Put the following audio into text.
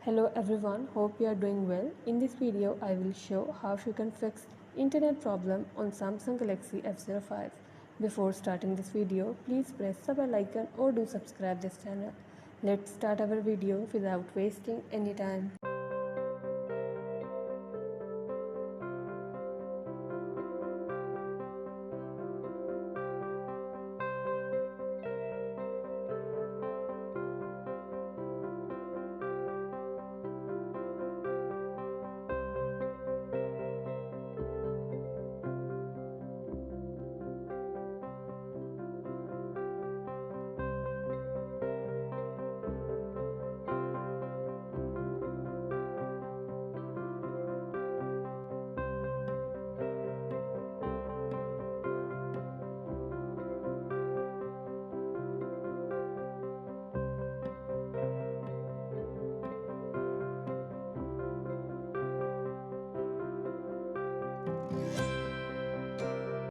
Hello everyone, hope you are doing well. In this video, I will show how you can fix internet problem on Samsung Galaxy F05. Before starting this video, please press the bell icon or do subscribe this channel. Let's start our video without wasting any time.